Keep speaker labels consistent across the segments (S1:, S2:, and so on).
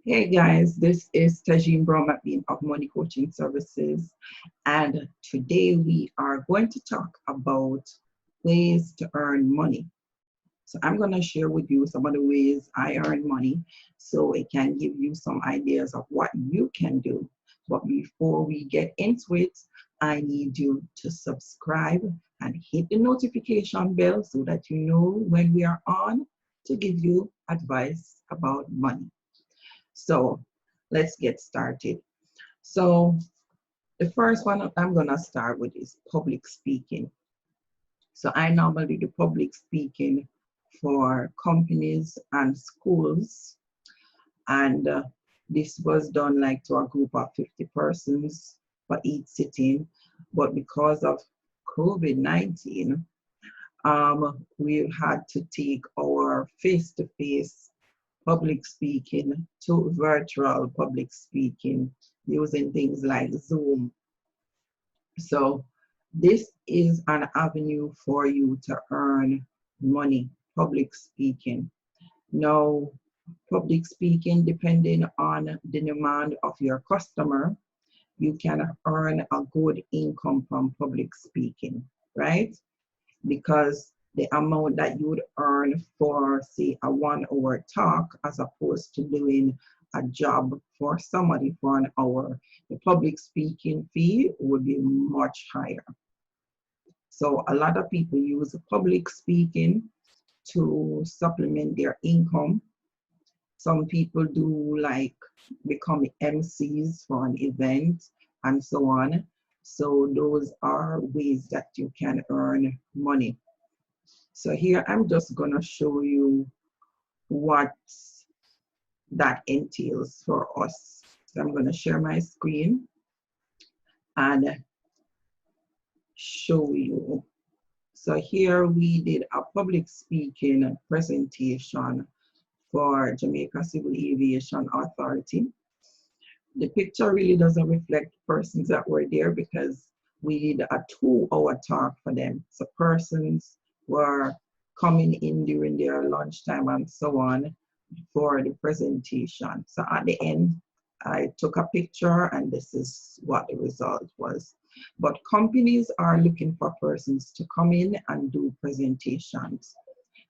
S1: Hey guys, this is Tagene Brown-McBean of Money Coaching Services, and today we are going to talk about ways to earn money. So I'm going to share with you some of the ways I earn money so it can give you some ideas of what you can do. But before we get into it, I need you to subscribe and hit the notification bell so that you know when we are on to give you advice about money. So let's get started. So the first one I'm going to start with is public speaking. So I normally do public speaking for companies and schools. And this was done like to a group of 50 persons for each sitting. But because of COVID-19, we had to take our face-to-face public speaking to virtual public speaking using things like Zoom. So this is an avenue for you to earn money, public speaking. Now, public speaking, depending on the demand of your customer, you can earn a good income from public speaking, right? Because the amount that you would earn for, say, a 1 hour talk as opposed to doing a job for somebody for an hour, the public speaking fee would be much higher. So a lot of people use public speaking to supplement their income. Some people do like become MCs for an event and so on. So those are ways that you can earn money. So here I'm just going to show you what that entails for us. So I'm going to share my screen and show you. So here we did a public speaking presentation for Jamaica Civil Aviation Authority. The picture really doesn't reflect persons that were there because we did a 2-hour talk for them. So persons were coming in during their lunchtime and so on for the presentation. So at the end, I took a picture and this is what the result was. But companies are looking for persons to come in and do presentations.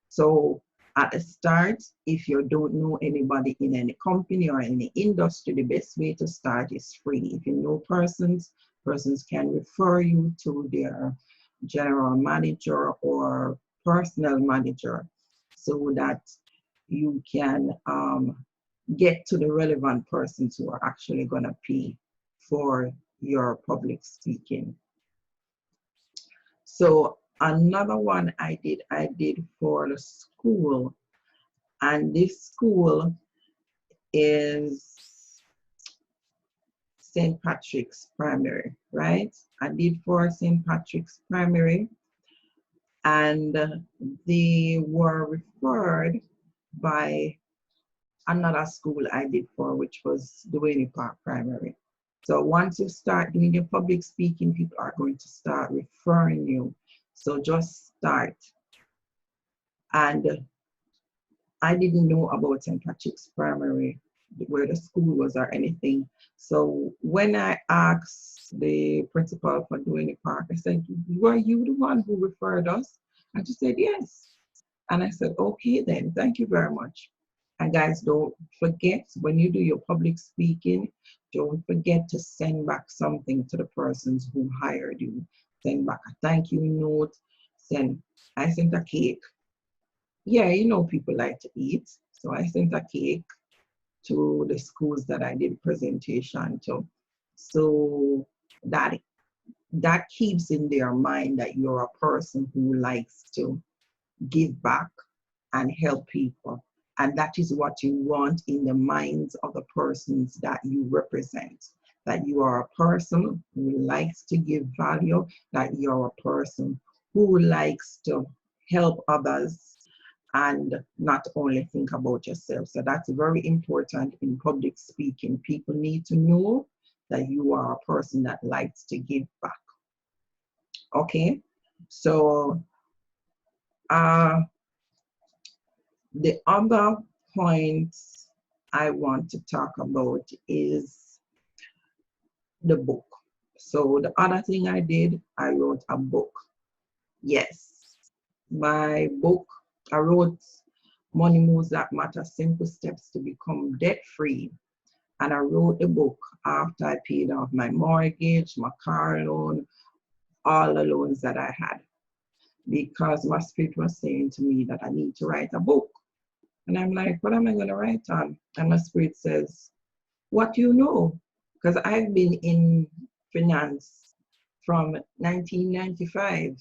S1: So at the start, if you don't know anybody in any company or any industry, the best way to start is free. If you know persons, persons can refer you to their general manager or personal manager so that you can get to the relevant persons who are actually going to pay for your public speaking. So another one I did for the school, and this school is St. Patrick's Primary, right? I did for St. Patrick's Primary, and they were referred by another school I did for, which was Duane Park Primary. So once you start doing your public speaking, people are going to start referring you. So just start. And I didn't know about St. Patrick's Primary, where the school was or anything. So when I asked the principal for Duane Park, I said, were you the one who referred us? And she said, yes. And I said, okay then, thank you very much. And guys, don't forget, when you do your public speaking, don't forget to send back something to the persons who hired you. Send back a thank you note. I sent a cake. Yeah, you know people like to eat. So I sent a cake to the schools that I did presentation to. So that keeps in their mind that you're a person who likes to give back and help people. And that is what you want in the minds of the persons that you represent. That you are a person who likes to give value, that you're a person who likes to help others and not only think about yourself. So that's very important in public speaking. People need to know that you are a person that likes to give back. Okay, so the other point I want to talk about is the book. So the other thing I did, I wrote a book. Yes, my book, I wrote Money Moves That Matter, Simple Steps to Become Debt Free. And I wrote the book after I paid off my mortgage, my car loan, all the loans that I had. Because my spirit was saying to me that I need to write a book. And I'm like, what am I going to write on? And my spirit says, what you know? Because I've been in finance from 1995.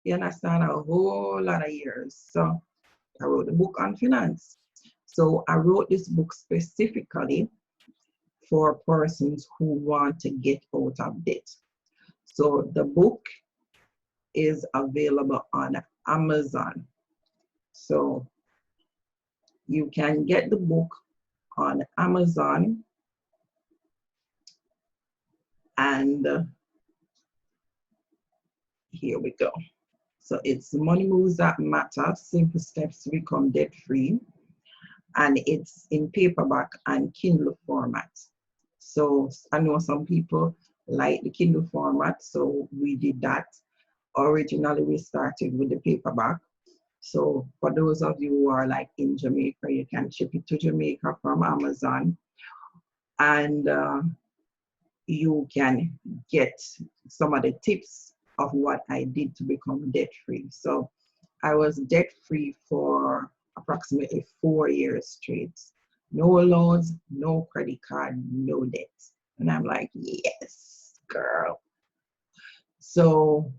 S1: You understand? A whole lot of years. So I wrote a book on finance. So I wrote this book specifically for persons who want to get out of debt. So the book is available on Amazon. So you can get the book on Amazon, and here we go. So it's Money Moves That Matter, Simple Steps to Become Debt Free, and it's in paperback and Kindle format. So I know some people like the Kindle format, so we did that. Originally, we started with the paperback. So for those of you who are like in Jamaica, you can ship it to Jamaica from Amazon, and you can get some of the tips of what I did to become debt free. So I was debt free for approximately 4 years straight. No loans, no credit card, no debt. And I'm like, yes, girl. So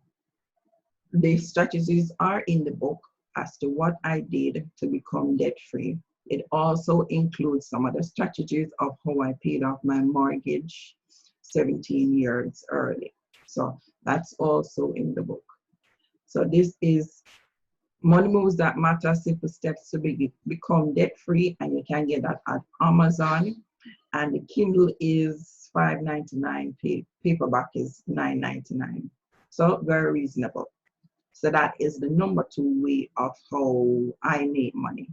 S1: the strategies are in the book as to what I did to become debt free. It also includes some of the strategies of how I paid off my mortgage 17 years early. So that's also in the book. So this is Money Moves That Matter, Simple Steps to Become Debt Free, and you can get that at Amazon. And the Kindle is $5.99, paperback is $9.99. So very reasonable. So that is the number 2 way of how I make money.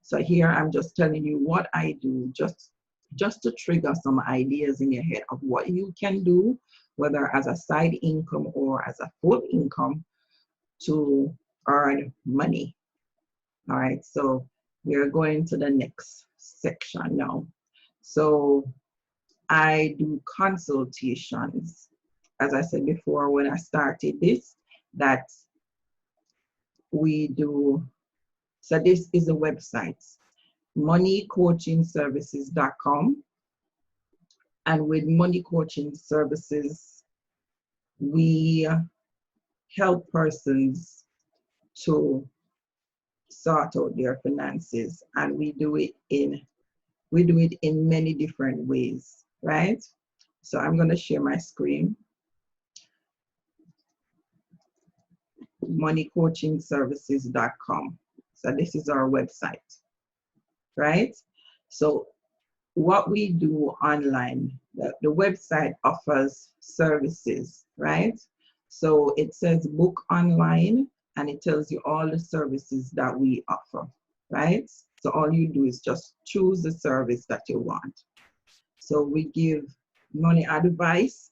S1: So here I'm just telling you what I do, just to trigger some ideas in your head of what you can do, whether as a side income or as a full income, to earn money. All right, so we're going to the next section now. So I do consultations. As I said before, when I started this, that we do, so this is a website, moneycoachingservices.com. And with Money Coaching Services, we help persons to sort out their finances, and we do it in many different ways, right? So I'm going to share my screen. moneycoachingservices.com. So this is our website, right? So what we do online, the website offers services, right? So it says book online, and it tells you all the services that we offer, right? So all you do is just choose the service that you want. So we give money advice.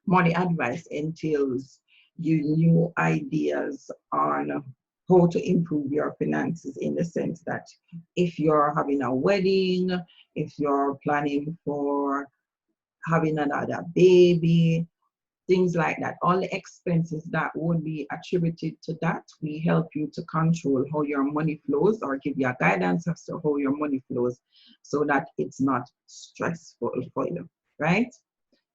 S1: Money advice entails you new ideas on how to improve your finances, in the sense that if you're having a wedding, if you're planning for having another baby, things like that, all the expenses that would be attributed to that, we help you to control how your money flows, or give you a guidance as to how your money flows, so that it's not stressful for you, right?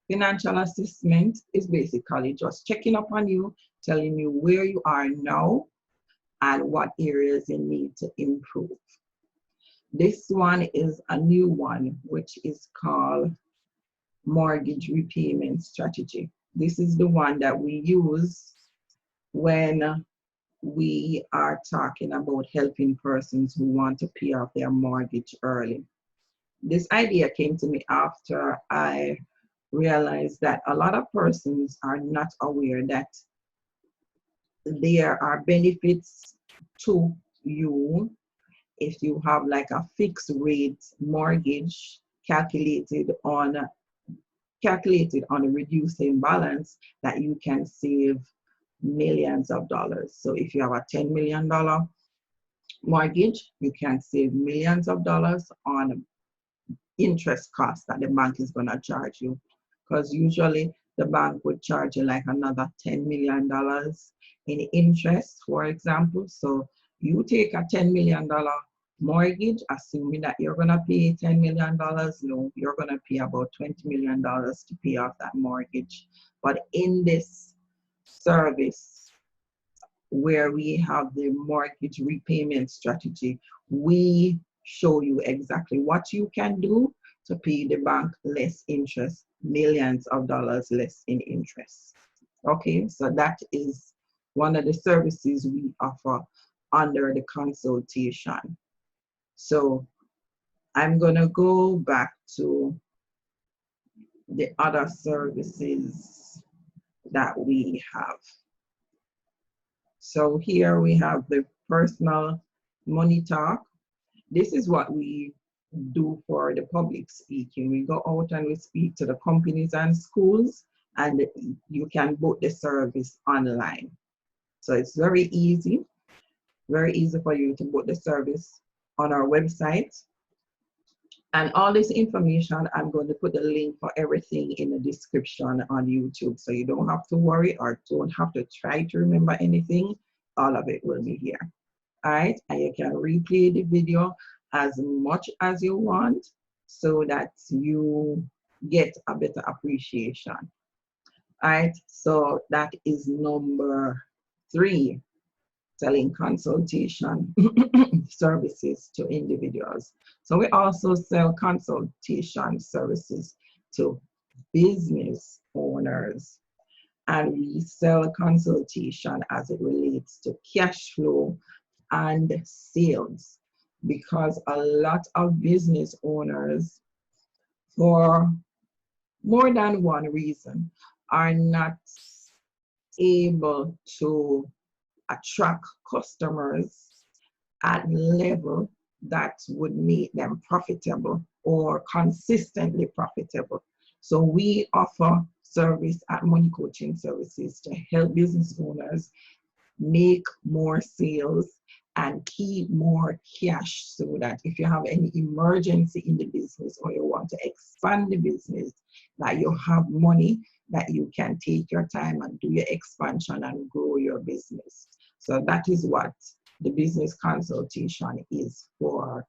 S1: Financial assessment is basically just checking up on you, telling you where you are now and what areas you need to improve. This one is a new one, which is called mortgage repayment strategy. This is the one that we use when we are talking about helping persons who want to pay off their mortgage early. This idea came to me after I realized that a lot of persons are not aware that there are benefits to you if you have like a fixed rate mortgage calculated on a reducing balance, that you can save millions of dollars. So if you have a $10 million mortgage, you can save millions of dollars on interest costs that the bank is going to charge you. Because usually the bank would charge you like another $10 million in interest, for example. So you take a $10 million mortgage, assuming that you're going to pay $10 million, no, you're going to pay about $20 million to pay off that mortgage. But in this service, where we have the mortgage repayment strategy, we show you exactly what you can do to pay the bank less interest, millions of dollars less in interest. Okay, so that is one of the services we offer under the consultation. So I'm going to go back to the other services that we have. So here we have the personal money talk. This is what we do for the public speaking. We go out and we speak to the companies and schools, and you can book the service online. So it's very easy for you to book the service on our website. And all this information, I'm going to put the link for everything in the description on YouTube. So you don't have to worry or don't have to try to remember anything. All of it will be here. All right, and you can replay the video as much as you want so that you get a better appreciation. All right, so that is number 3, selling consultation services to individuals. So we also sell consultation services to business owners, and we sell consultation as it relates to cash flow and sales, because a lot of business owners, for more than one reason, are not able to attract customers at level that would make them profitable or consistently profitable. So we offer service at Money Coaching Services to help business owners make more sales and keep more cash, so that if you have any emergency in the business or you want to expand the business, that you have money that you can take your time and do your expansion and grow your business. So that is what the business consultation is for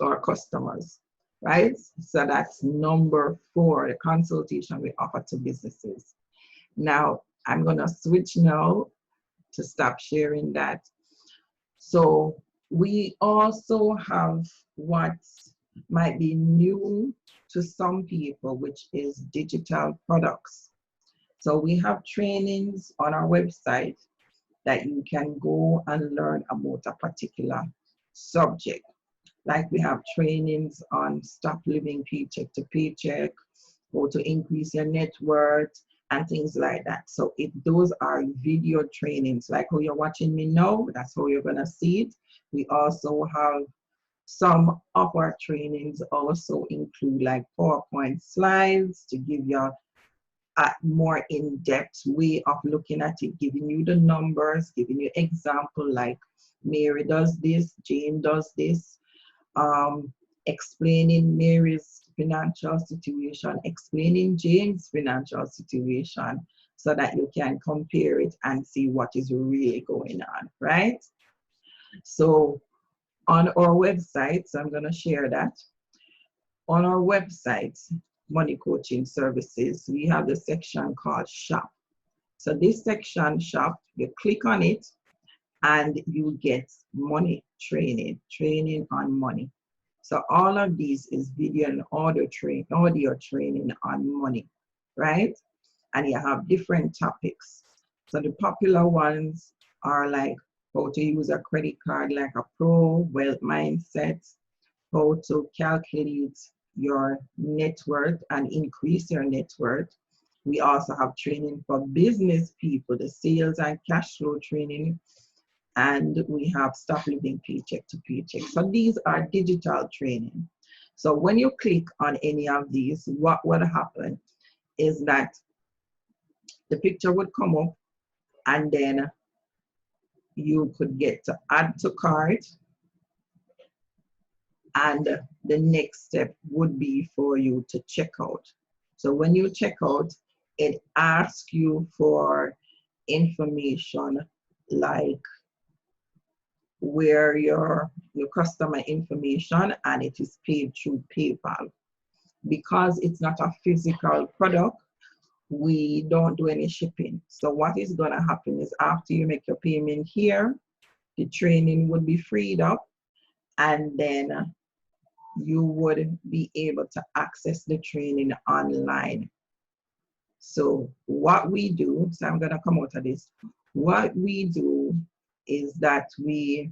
S1: our customers, right? So that's number 4, the consultation we offer to businesses. Now, I'm going to switch now to stop sharing that. So we also have what might be new to some people, which is digital products. So we have trainings on our website that you can go and learn about a particular subject. Like we have trainings on stop living paycheck to paycheck, or to increase your net worth, and things like that. So those are video trainings, like how you're watching me now, that's how you're gonna see it. We also have some of our trainings also include like PowerPoint slides to give you a more in-depth way of looking at it, giving you the numbers, giving you example like Mary does this, Jane does this, explaining Mary's financial situation, explaining Jane's financial situation, so that you can compare it and see what is really going on, right? So on our website, so I'm going to share that. On our website, Money Coaching Services, we have the section called Shop. So this section, Shop, you click on it and you get money training on money. So all of these is video and audio training on money, right? And you have different topics. So the popular ones are like how to use a credit card like a pro, wealth mindset, how to calculate your net worth and increase your net worth. We also have training for business people, the sales and cash flow training, and we have Stop Living Paycheck to Paycheck. So these are digital training. So when you click on any of these, what would happen is that the picture would come up, and then you could get to add to cart, and the next step would be for you to check out. So when you check out, it asks you for information like where your customer information, and it is paid through PayPal. Because it's not a physical product, we don't do any shipping. So what is going to happen is after you make your payment here, the training would be freed up, and then you would be able to access the training online. So what we do, so I'm going to come out of this. What we do is that we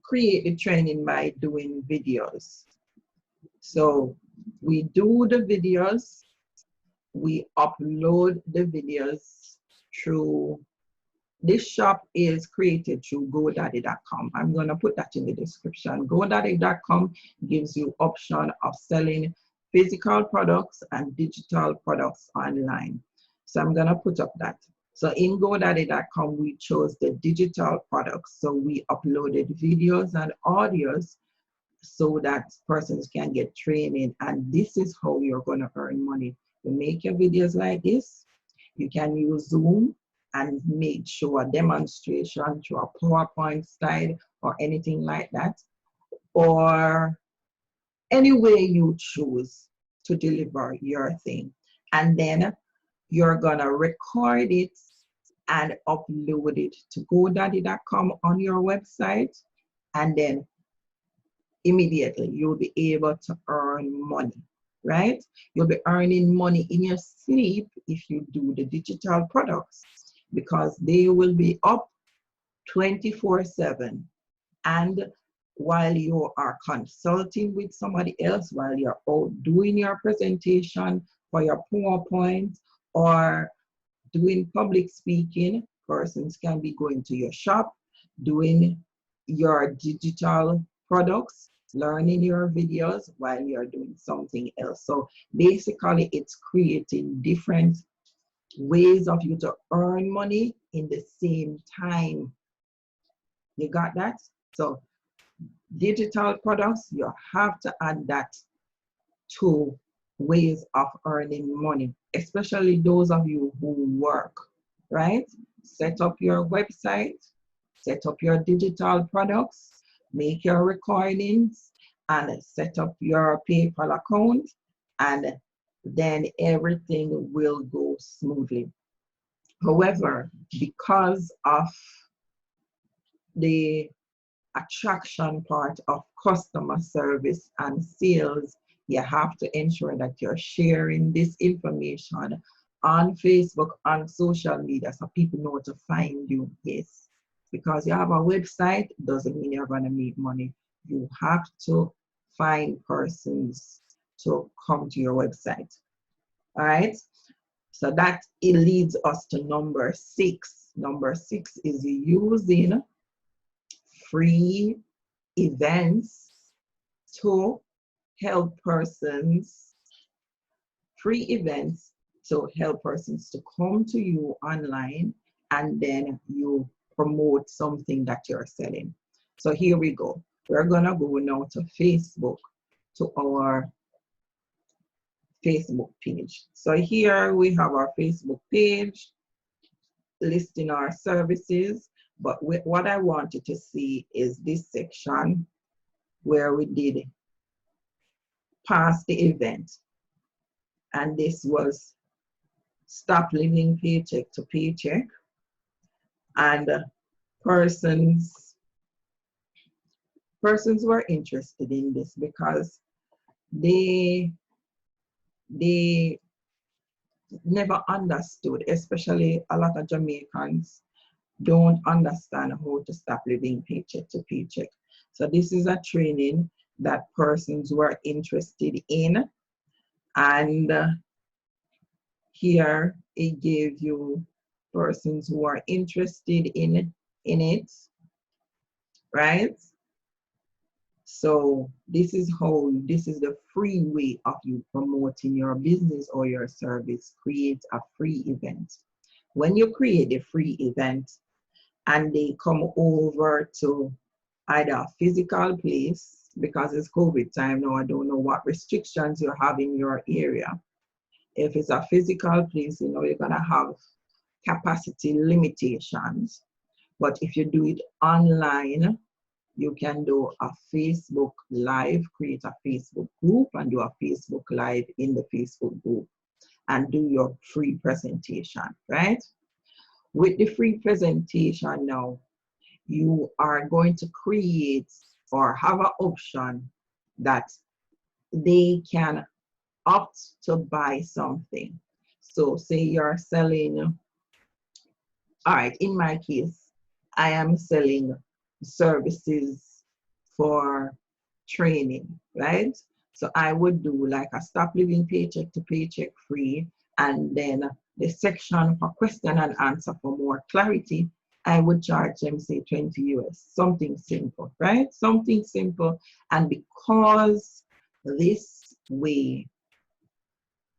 S1: create the training by doing videos. So we do the videos, we upload the videos through, this shop is created through GoDaddy.com. I'm going to put that in the description. GoDaddy.com gives you option of selling physical products and digital products online. So I'm going to put up that. So in GoDaddy.com, we chose the digital products. So we uploaded videos and audios so that persons can get training. And this is how you're going to earn money. You make your videos like this. You can use Zoom and show a demonstration through a PowerPoint slide or anything like that, or any way you choose to deliver your thing. And then you're gonna record it and upload it to GoDaddy.com on your website, and then immediately you'll be able to earn money, right? You'll be earning money in your sleep if you do the digital products, because they will be up 24/7. And while you are consulting with somebody else, while you're out doing your presentation for your PowerPoint or doing public speaking, persons can be going to your shop, doing your digital products, learning your videos while you're doing something else. So basically, it's creating different ways of you to earn money in the same time. You got that? So digital products, you have to add that to ways of earning money, especially those of you who work, right? Set up your website, set up your digital products, make your recordings, and set up your PayPal account, and then everything will go smoothly. However, because of the attraction part of customer service and sales, you have to ensure that you're sharing this information on Facebook, on social media, so people know to find you. Yes, because you have a website doesn't mean you're going to make money. You have to find persons to come to your website. All right. So that it leads us to number 6. Number 6 is using free events to help persons, free events to help persons to come to you online, and then you promote something that you're selling. So here we go. We're gonna go now to Facebook, to our Facebook page. So here we have our Facebook page listing our services, but what I wanted to see is this section where we did past the event, and this was Stop Living Paycheck to Paycheck, and persons were interested in this because they never understood, especially a lot of Jamaicans don't understand how to stop living paycheck to paycheck. So this is a training that persons were interested in, and Here it gave you persons who are interested in it, right? So this is the free way of you promoting your business or your service. Create a free event. When you create a free event and they come over to either a physical place, because it's COVID time now, I don't know what restrictions you have in your area. If it's a physical place, you know, you're gonna have capacity limitations. But if you do it online, you can do a Facebook Live, create a Facebook group and do a Facebook Live in the Facebook group and do your free presentation, right? With the free presentation now, you are going to create or have an option that they can opt to buy something. So say you're selling, all right, in my case, I am selling services for training, right? So I would do like a stop living paycheck to paycheck free, and then the section for question and answer for more clarity, I would charge them say 20 US, something simple, right? Something simple. And because this way,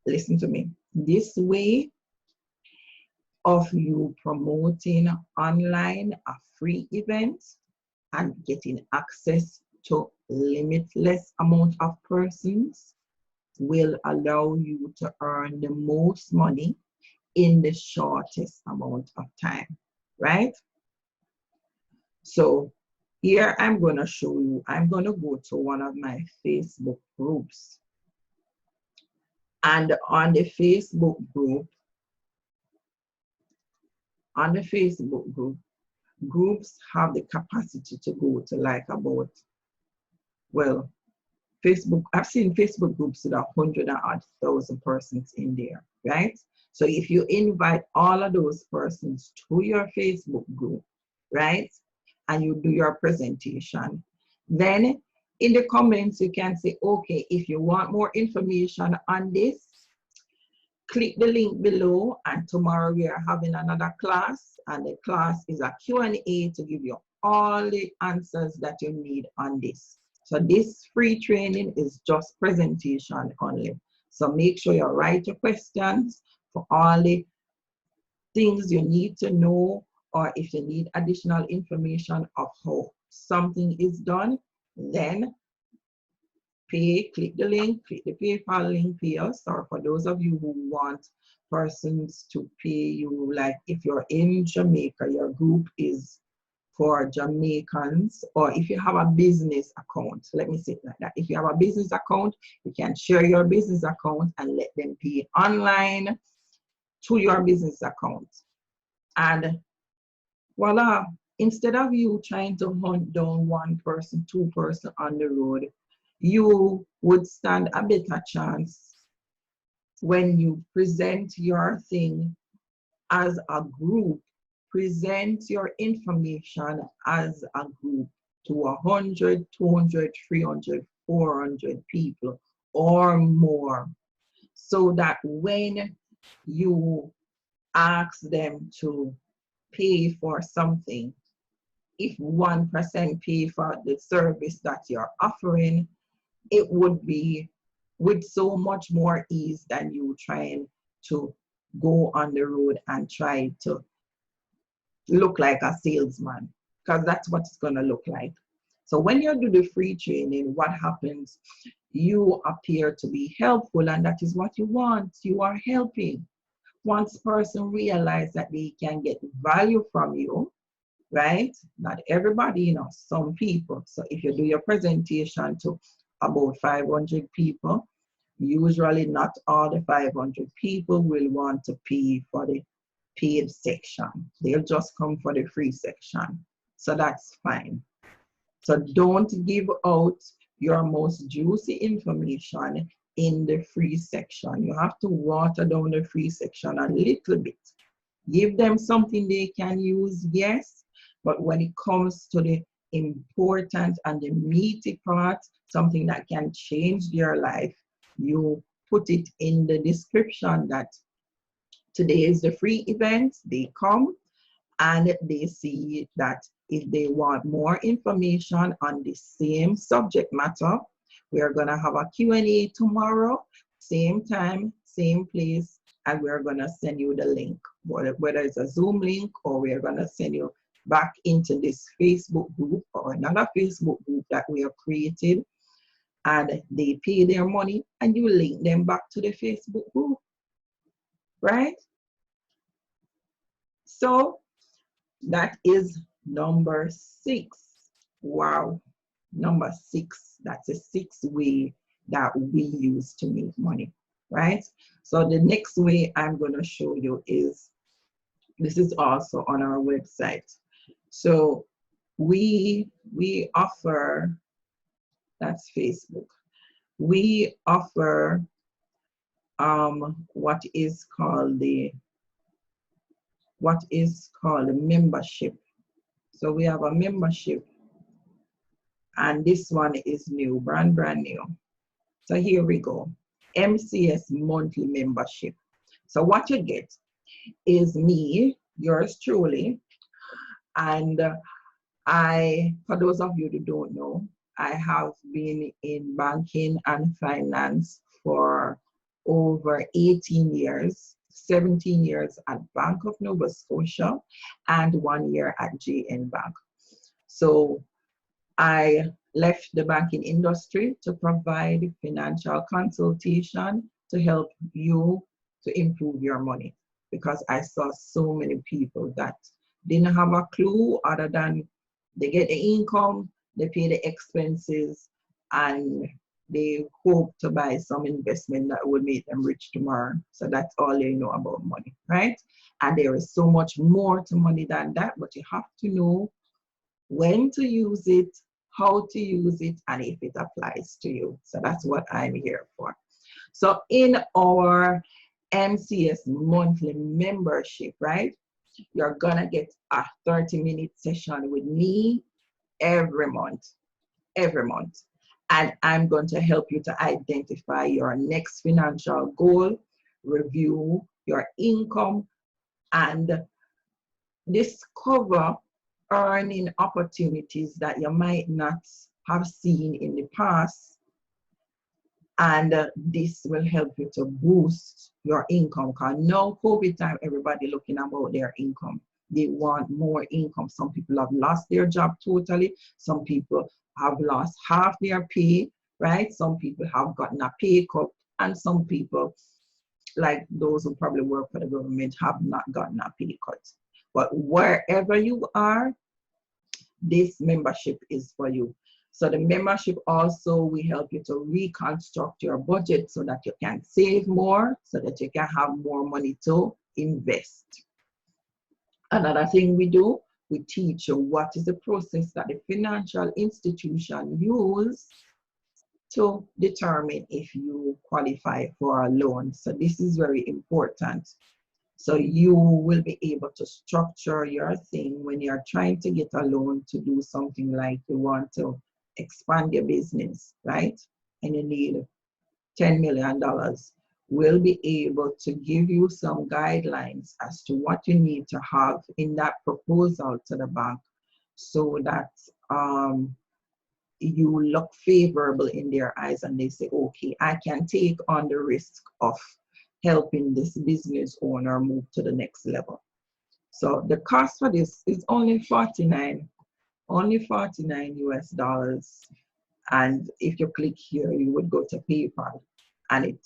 S1: listen to me, this way of you promoting online a free event and getting access to limitless amount of persons will allow you to earn the most money in the shortest amount of time, right? So here I'm going to show you, I'm going to go to one of my Facebook groups. And on the Facebook group, groups have the capacity to go to like about, well, Facebook, I've seen Facebook groups with 100,000 persons in there, right? So if you invite all of those persons to your Facebook group, right, and you do your presentation, then in the comments you can say, okay, if you want more information on this, click the link below, and tomorrow we are having another class, and the class is a Q&A to give you all the answers that you need on this. So this free training is just presentation only. So make sure you write your questions for all the things you need to know, or if you need additional information of how something is done, then click the link, click the PayPal link, pay us, or for those of you who want persons to pay you, like if you're in Jamaica, your group is for Jamaicans, or if you have a business account, let me say it like that. If you have a business account, you can share your business account and let them pay online to your business account. And voila, instead of you trying to hunt down one person, two person on the road, you would stand a better chance when you present your thing as a group. Present your information as a group to 100, 200, 300, 400 people or more, so that when you ask them to pay for something, if 1% pay for the service that you're offering, it would be with so much more ease than you trying to go on the road and try to look like a salesman, because that's what it's going to look like. So when you do the free training, what happens? You appear to be helpful, and that is what you want. You are helping. Once person realize that they can get value from you, right? Not everybody, you know, some people. So if you do your presentation to about 500 people, usually not all the 500 people will want to pay for the paid section. They'll just come for the free section. So that's fine. So don't give out your most juicy information in the free section. You have to water down the free section a little bit. Give them something they can use, yes, but when it comes to the important and the meaty part, something that can change their life, you put it in the description that Today is the free event. They come and they see that if they want more information on the same subject matter, we are going to have a Q&A tomorrow, same time, same place, and we're going to send you the link, whether it's a Zoom link or we're going to send you back into this Facebook group or another Facebook group that we have created, and they pay their money and you link them back to the Facebook group, right? So that is number 6. Wow. Number 6. That's the 6th way that we use to make money, right? So the next way I'm going to show you is, this is also on our website. So we offer, that's Facebook. We offer what is called a membership. So we have a membership, and this one is new, brand new. So here we go, MCS monthly membership. So what you get is me, yours truly, and for those of you who don't know, I have been in banking and finance for over 18 years, 17 years at Bank of Nova Scotia and 1 year at JN Bank. So I left the banking industry to provide financial consultation to help you to improve your money, because I saw so many people that didn't have a clue other than they get the income, they pay the expenses, and they hope to buy some investment that will make them rich tomorrow. So that's all they know about money, right? And there is so much more to money than that, but you have to know when to use it, how to use it, and if it applies to you. So that's what I'm here for. So in our MCS monthly membership, right, you're gonna get a 30-minute session with me every month. And I'm going to help you to identify your next financial goal, review your income, and discover earning opportunities that you might not have seen in the past. And this will help you to boost your income, because now COVID time, everybody looking about their income. They want more income. Some people have lost their job totally. Some people have lost half their pay, right? Some people have gotten a pay cut, and some people, like those who probably work for the government, have not gotten a pay cut. But wherever you are, this membership is for you. So the membership also will help you to reconstruct your budget so that you can save more, so that you can have more money to invest. Another thing we do, we teach you what is the process that the financial institution use to determine if you qualify for a loan. So this is very important. So you will be able to structure your thing when you're trying to get a loan to do something like you want to expand your business, right? And you need $10 million. We'll be able to give you some guidelines as to what you need to have in that proposal to the bank, so that you look favorable in their eyes and they say, okay, I can take on the risk of helping this business owner move to the next level. So the cost for this is only $49 US. And if you click here, you would go to PayPal, and it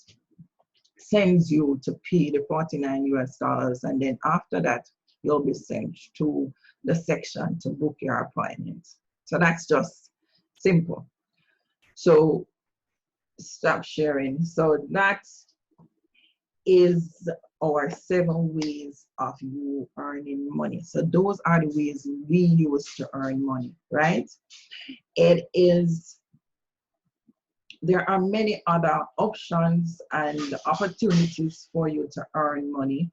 S1: sends you to pay the $49 US. And then after that, you'll be sent to the section to book your appointment. So that's just simple. So stop sharing. So that is our 7 ways of you earning money. So those are the ways we use to earn money, right? There are many other options and opportunities for you to earn money.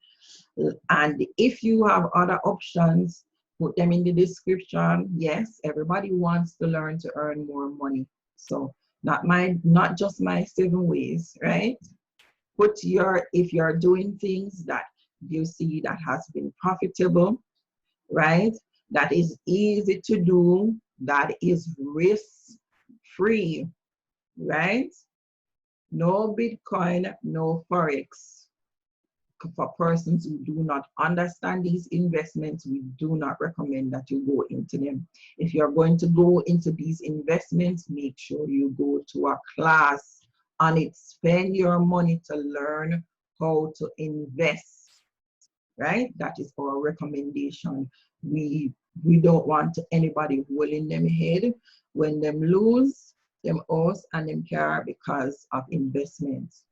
S1: And if you have other options, put them in the description. Yes, everybody wants to learn to earn more money. So not just my 7 ways, right? If you're doing things that you see that has been profitable, right? That is easy to do, that is risk free, right? No Bitcoin, no Forex. For persons who do not understand these investments, we do not recommend that you go into them. If you're going to go into these investments, make sure you go to a class on it. Spend your money to learn how to invest, right? That is our recommendation. We don't want anybody holding them head when them lose them house and them car because of investments.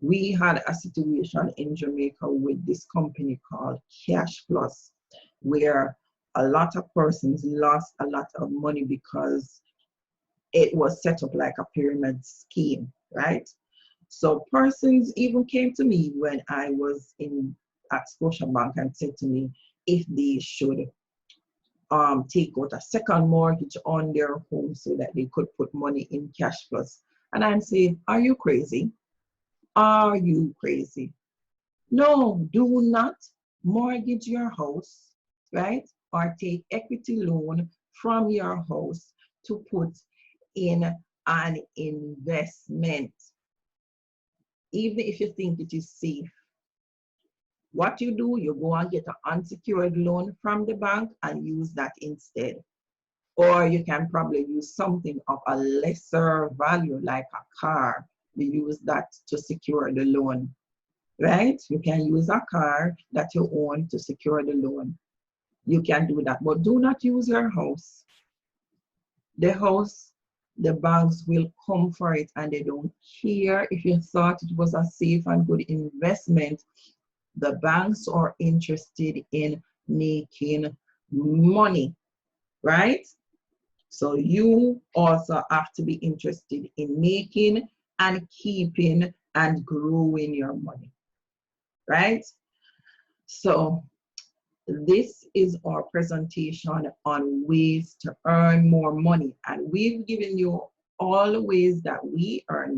S1: We had a situation in Jamaica with this company called Cash Plus, where a lot of persons lost a lot of money because it was set up like a pyramid scheme, right? So persons even came to me when I was in at Scotiabank and said to me if they should take out a second mortgage on their home so that they could put money in Cash Plus. And I'm saying, are you crazy? Are you crazy? No, do not mortgage your house, right? Or take equity loan from your house to put in an investment, even if you think it is safe. What you do, you go and get an unsecured loan from the bank and use that instead. Or you can probably use something of a lesser value, like a car. You use that to secure the loan, right? You can use a car that you own to secure the loan. You can do that, but do not use your house. The house, the banks will come for it and they don't care if you thought it was a safe and good investment. The banks are interested in making money, right? So you also have to be interested in making and keeping and growing your money, right? So this is our presentation on ways to earn more money. And we've given you all the ways that we earn money.